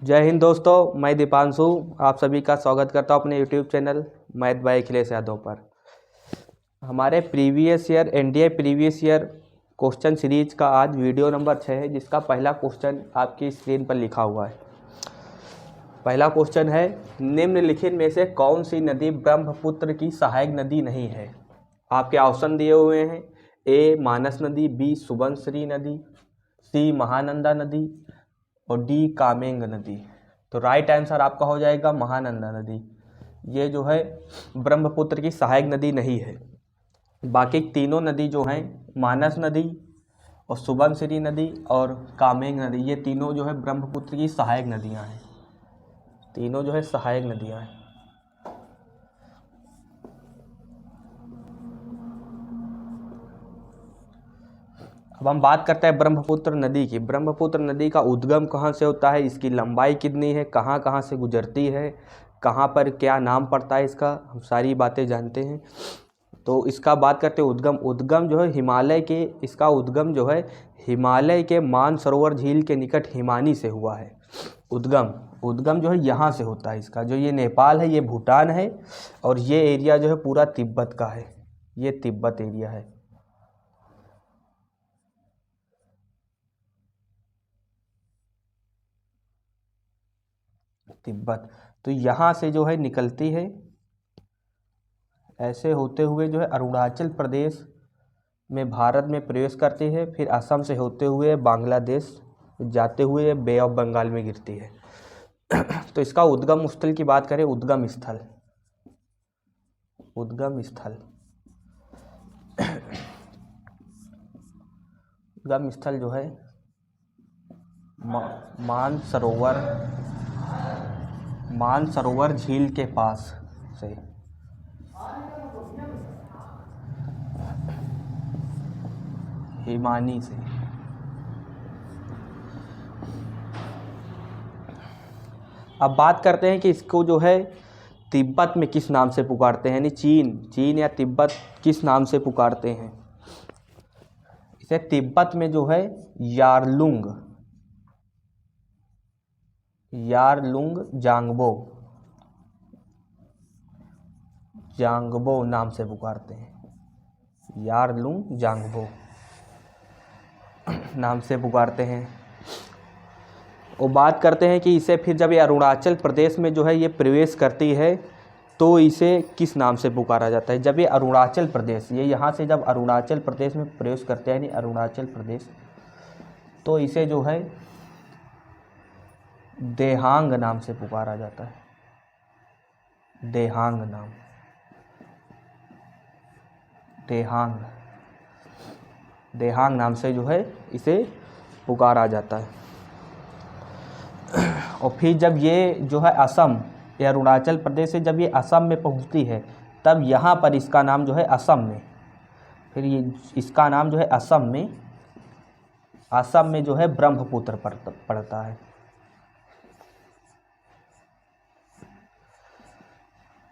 जय हिंद दोस्तों, मैं दीपांशु आप सभी का स्वागत करता हूं अपने YouTube channel math bye Akhilesh Yadav पर। हमारे previous year NDA previous year question series का आज वीडियो नंबर 6 है, जिसका पहला क्वेश्चन आपकी स्क्रीन पर लिखा हुआ है। पहला क्वेश्चन है, निम्नलिखित में से कौन सी नदी ब्रह्मपुत्र की सहायक नदी नहीं है। आपके ऑप्शन दिए हुए हैं, ए मानस नदी, बी सुबनसिरी नदी, सी महानंदा नदी और डी कामेंग नदी। तो राइट आंसर आपका हो जाएगा महानंदा नदी। ये जो है ब्रह्मपुत्र की सहायक नदी नहीं है। बाकी तीनों नदी जो हैं, मानस नदी और सुबनसिरी नदी और कामेंग नदी, ये तीनों जो है ब्रह्मपुत्र की सहायक नदियां हैं। तीनों जो है सहायक नदियां हैं। अब हम बात करते हैं ब्रह्मपुत्र नदी की। ब्रह्मपुत्र नदी का उद्गम कहाँ से होता है, इसकी लंबाई कितनी है, कहाँ कहाँ से गुजरती है, कहाँ पर क्या नाम पड़ता है इसका, हम सारी बातें जानते हैं। तो इसका बात करते हैं उद्गम जो है हिमालय के, इसका उद्गम जो है हिमालय के मानसरोवर झील के निकट हिमानी से हुआ है। उद्गम जो है यहाँ से होता है इसका। जो ये नेपाल है, ये भूटान है और ये एरिया जो है पूरा तिब्बत का है। ये तिब्बत एरिया है। तिब्बत, तो यहाँ से जो है निकलती है, ऐसे होते हुए जो है अरुणाचल प्रदेश में भारत में प्रवेश करती है, फिर असम से होते हुए बांग्लादेश जाते हुए बे ऑफ बंगाल में गिरती है। तो इसका उद्गम स्थल की बात करें, उद्गम स्थल जो है मानसरोवर झील के पास से हिमानी से। अब बात करते हैं कि इसको जो है तिब्बत में किस नाम से पुकारते हैं, यानी चीन या तिब्बत किस नाम से पुकारते हैं। इसे तिब्बत में जो है यारलुंग जांगबो नाम से पुकारते हैं। यारलुंग जांगबो नाम से पुकारते हैं। और बात करते हैं कि इसे फिर जब ये अरुणाचल प्रदेश में जो है ये प्रवेश करती है तो इसे किस नाम से पुकारा जाता है। जब ये अरुणाचल प्रदेश, ये यहाँ से जब अरुणाचल प्रदेश में प्रवेश करते हैं, यानी अरुणाचल प्रदेश, तो इसे जो है देहांग नाम से पुकारा जाता है। देहांग नाम से जो है इसे पुकारा जाता है। और फिर जब ये जो है असम या अरुणाचल प्रदेश से जब ये असम में पहुंचती है, तब यहाँ पर इसका नाम जो है असम में, फिर ये इसका नाम जो है असम में जो है ब्रह्मपुत्र पड़ता है।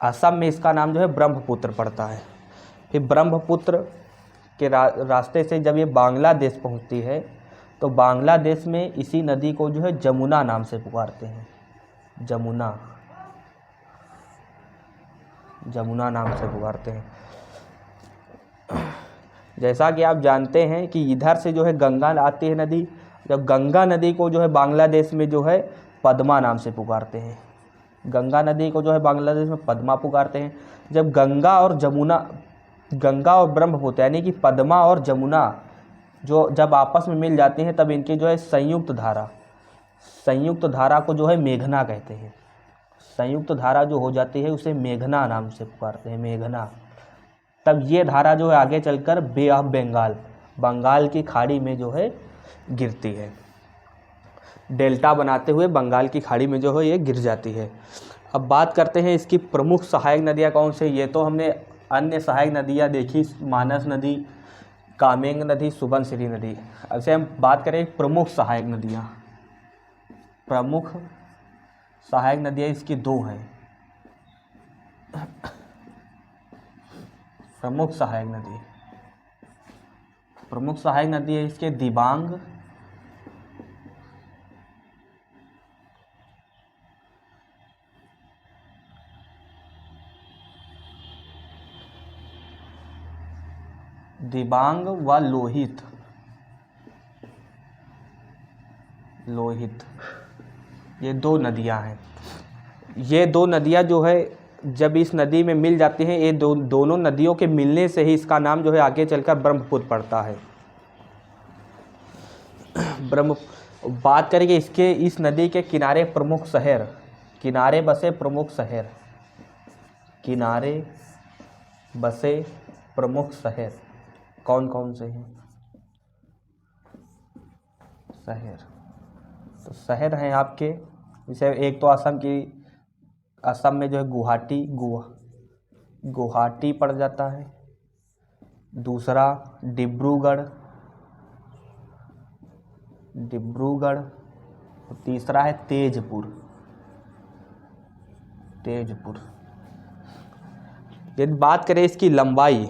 असम में इसका नाम जो है ब्रह्मपुत्र पड़ता है। फिर ब्रह्मपुत्र के रास्ते से जब ये बांग्लादेश पहुंचती है, तो बांग्लादेश में इसी नदी को जो है जमुना नाम से पुकारते हैं। जमुना नाम से पुकारते हैं। जैसा कि आप जानते हैं कि इधर से जो है गंगा आती है नदी, जब गंगा नदी को जो है बांग्लादेश में जो है पद्मा नाम से पुकारते हैं। गंगा नदी को जो है बांग्लादेश में पद्मा पुकारते हैं। जब गंगा और ब्रह्मपुत्र यानी कि पद्मा और जमुना जो जब आपस में मिल जाती हैं, तब इनकी जो है संयुक्त धारा को जो है मेघना कहते हैं। संयुक्त धारा जो हो जाती है उसे मेघना नाम से पुकारते हैं, मेघना। तब ये धारा जो है आगे चलकर बे ऑफ बंगाल की खाड़ी में जो है गिरती है। डेल्टा बनाते हुए बंगाल की खाड़ी में जो है ये गिर जाती है। अब बात करते हैं इसकी प्रमुख सहायक नदियाँ कौन से। ये तो हमने अन्य सहायक नदियाँ देखी, मानस नदी, कामेंग नदी, सुबनसिरी नदी। अब से हम बात करें प्रमुख सहायक नदियाँ इसकी दो हैं। प्रमुख सहायक नदी है इसके दिबांग दिबांग व लोहित, ये दो नदियां हैं। ये दो नदियां जो है जब इस नदी में मिल जाती हैं, ये दोनों नदियों के मिलने से ही इसका नाम जो है आगे चलकर ब्रह्मपुत्र पड़ता है। बात करेंगे इसके, इस नदी के किनारे प्रमुख शहर, किनारे बसे प्रमुख शहर, किनारे बसे प्रमुख शहर कौन कौन से हैं शहर? तो शहर हैं आपके, जैसे एक तो असम में जो है गुवाहाटी पड़ जाता है, दूसरा डिब्रूगढ़, और तीसरा है तेजपुर। यदि बात करें इसकी लंबाई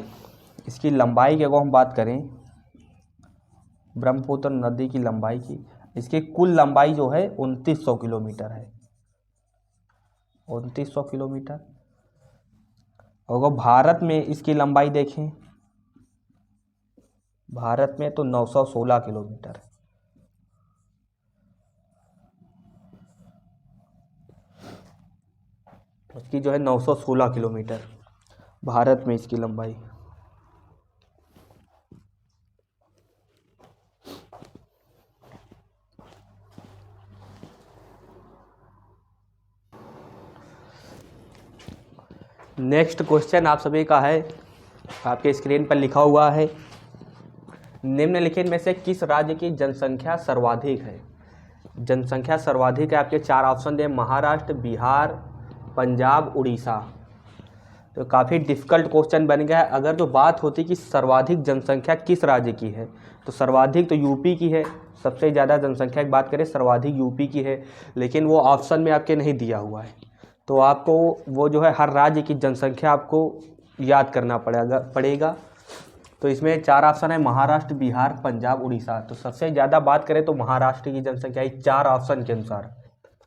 की अगर हम बात करें ब्रह्मपुत्र नदी की लंबाई की, इसकी कुल लंबाई जो है 2900 किलोमीटर है, 2900 किलोमीटर। अगर भारत में इसकी लंबाई देखें, भारत में तो 916 किलोमीटर है। इसकी जो है 916 किलोमीटर भारत में इसकी लंबाई। नेक्स्ट क्वेश्चन आप सभी का है, आपके स्क्रीन पर लिखा हुआ है, निम्नलिखित में से किस राज्य की जनसंख्या सर्वाधिक है? जनसंख्या सर्वाधिक है, आपके चार ऑप्शन दे, महाराष्ट्र, बिहार, पंजाब, उड़ीसा। तो काफ़ी डिफ़िकल्ट क्वेश्चन बन गया है। अगर जो बात होती कि सर्वाधिक जनसंख्या किस राज्य की है, तो सर्वाधिक तो यूपी की है, सबसे ज़्यादा जनसंख्या की बात करें सर्वाधिक यूपी की है, लेकिन वो ऑप्शन में आपके नहीं दिया हुआ है। तो आपको वो जो है हर राज्य की जनसंख्या आपको याद करना पड़ेगा। तो इसमें चार ऑप्शन है, महाराष्ट्र, बिहार, पंजाब, उड़ीसा। तो सबसे ज़्यादा बात करें तो महाराष्ट्र की जनसंख्या है चार ऑप्शन के अनुसार।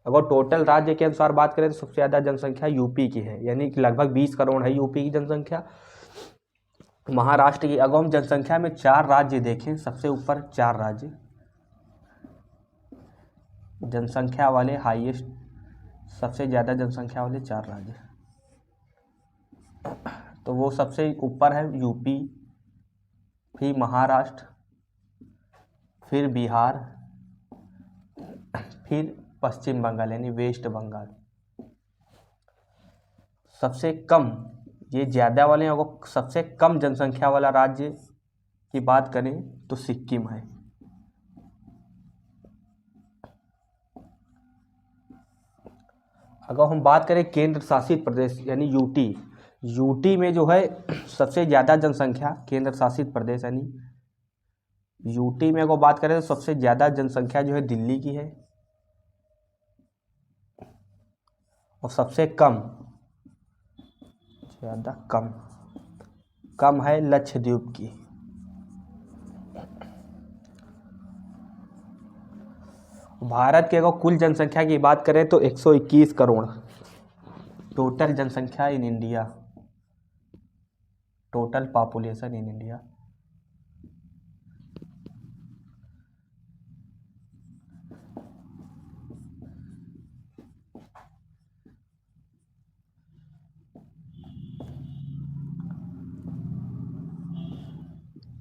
अगर टोटल राज्य के अनुसार बात करें तो सबसे ज़्यादा जनसंख्या यूपी की है, यानी कि लगभग 20 करोड़ है यूपी की जनसंख्या। महाराष्ट्र की अगर हम जनसंख्या में चार राज्य देखें, सबसे ऊपर चार राज्य जनसंख्या वाले हाईएस्ट, सबसे ज़्यादा जनसंख्या वाले चार राज्य, तो वो सबसे ऊपर है यूपी, फिर महाराष्ट्र, फिर बिहार, फिर पश्चिम बंगाल यानी वेस्ट बंगाल। सबसे कम, ये ज़्यादा वाले, अगर सबसे कम जनसंख्या वाला राज्य की बात करें तो सिक्किम है। अगर हम बात करें केंद्र शासित प्रदेश यानी यूटी में जो है सबसे ज़्यादा जनसंख्या, केंद्र शासित प्रदेश यानी यूटी में अगर बात करें तो सबसे ज़्यादा जनसंख्या जो है दिल्ली की है, और सबसे कम है लक्षद्वीप की। भारत के अगर कुल जनसंख्या की बात करें तो 121 करोड़ टोटल जनसंख्या in India, total population in India.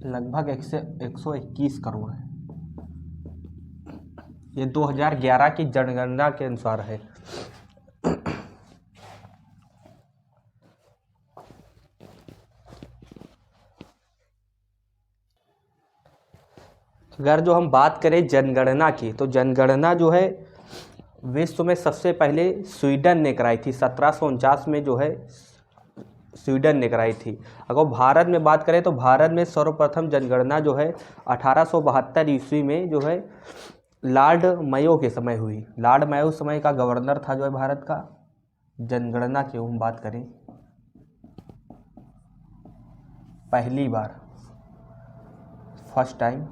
लगभग 121 करोड़ है। ये 2011 की जनगणना के अनुसार है। अगर जो हम बात करें जनगणना की, तो जनगणना जो है विश्व में सबसे पहले स्वीडन ने कराई थी, 1749 में जो है स्वीडन ने कराई थी। अगर भारत में बात करें तो भारत में सर्वप्रथम जनगणना जो है 1872 ईस्वी में जो है लॉर्ड मायो के समय हुई। लॉर्ड मायो समय का गवर्नर था जो है भारत का। जनगणना की हम बात करें, पहली बार फर्स्ट टाइम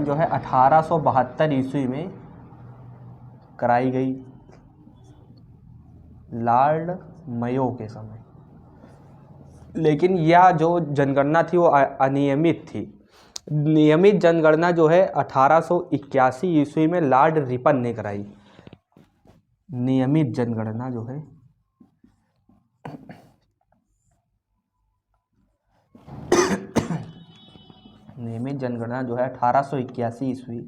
जो है 1872 ईस्वी में कराई गई। लॉर्ड मयो के समय। लेकिन यह जो जनगणना थी वो अनियमित थी। नियमित जनगणना जो है 1881 ईस्वी में लॉर्ड रिपन ने कराई। नियमित जनगणना जो है नियमित जनगणना जो है 1881 ईस्वी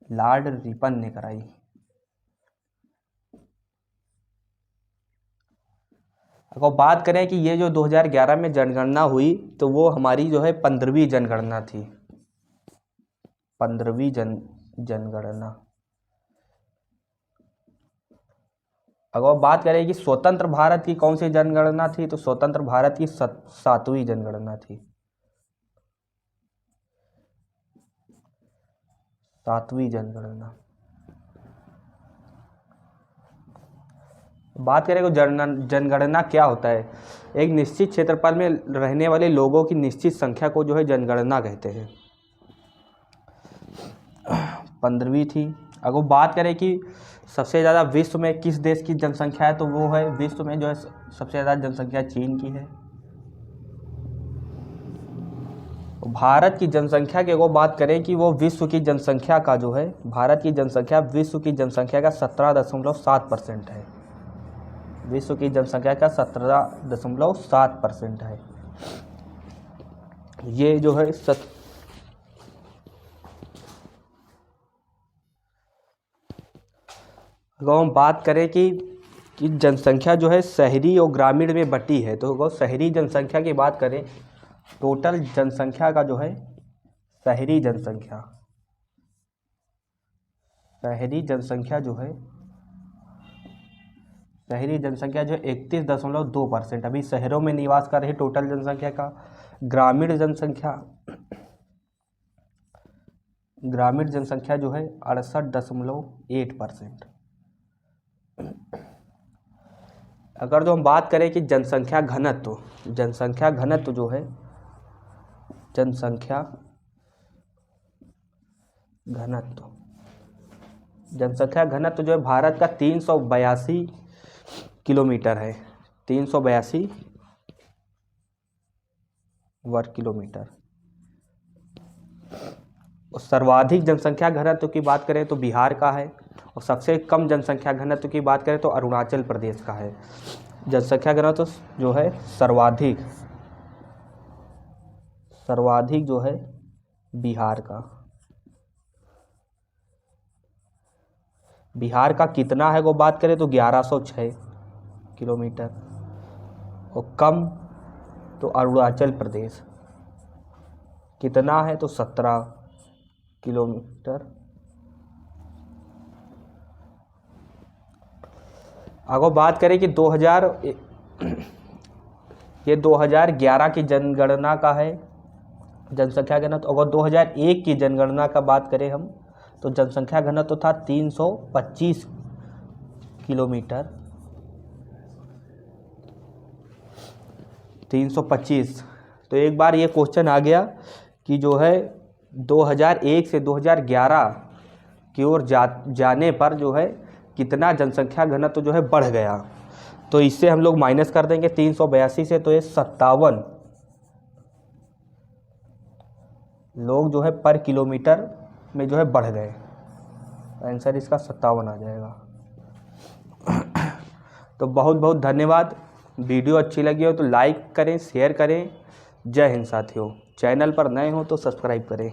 लॉर्ड रिपन ने कराई। अगर बात करें कि ये जो 2011 में जनगणना हुई तो वो हमारी जो है 15वीं जनगणना थी। 15वीं जनगणना। अगर बात करें कि स्वतंत्र भारत की कौन सी जनगणना थी तो स्वतंत्र भारत की 7वीं जनगणना थी। 7वीं जनगणना। बात करें तो जनगणना क्या होता है? एक निश्चित क्षेत्रफल में रहने वाले लोगों की निश्चित संख्या को जो है जनगणना कहते हैं। 15वीं थी। अगर बात करें कि सबसे ज़्यादा विश्व में किस देश की जनसंख्या है तो वो है विश्व में जो है सबसे ज़्यादा जनसंख्या चीन की है। भारत की जनसंख्या की अगर बात करें कि वो विश्व की जनसंख्या का जो है भारत की जनसंख्या विश्व की जनसंख्या का 17.7% है। विश्व की जनसंख्या का 17.7% है। ये जो है अगर हम बात करें कि जनसंख्या जो है शहरी और ग्रामीण में बटी है तो अगर शहरी जनसंख्या की बात करें टोटल जनसंख्या का जो है शहरी जनसंख्या जो है 31.2%। अभी शहरों में निवास कर रही टोटल जनसंख्या का। ग्रामीण जनसंख्या जो है 68.8%। अगर जो हम बात करें कि जनसंख्या घनत्व जो है जनसंख्या घनत्व जो है भारत का 382 किलोमीटर है। 382 वर्ग किलोमीटर। और सर्वाधिक जनसंख्या घनत्व की बात करें तो बिहार का है और सबसे कम जनसंख्या घनत्व की बात करें तो अरुणाचल प्रदेश का है। जनसंख्या घनत्व जो है सर्वाधिक जो है बिहार का। बिहार का कितना है वो बात करें तो 1106 किलोमीटर और कम तो अरुणाचल प्रदेश कितना है तो 17 किलोमीटर। अगर बात करें कि 2011 की जनगणना का है जनसंख्या घनत्व। अगर 2001 की जनगणना का बात करें हम तो जनसंख्या घनत्व था 325 किलोमीटर। 325। तो एक बार ये क्वेश्चन आ गया कि जो है 2001 से 2011 की ओर जाने पर जो है कितना जनसंख्या घनत्व जो है बढ़ गया। तो इससे हम लोग माइनस कर देंगे 382 से तो ये 57 लोग जो है पर किलोमीटर में जो है बढ़ गए। आंसर इसका 57 आ जाएगा। तो बहुत बहुत धन्यवाद। वीडियो अच्छी लगी हो तो लाइक करें, शेयर करें। जय हिंद साथियों। चैनल पर नए हो तो सब्सक्राइब करें।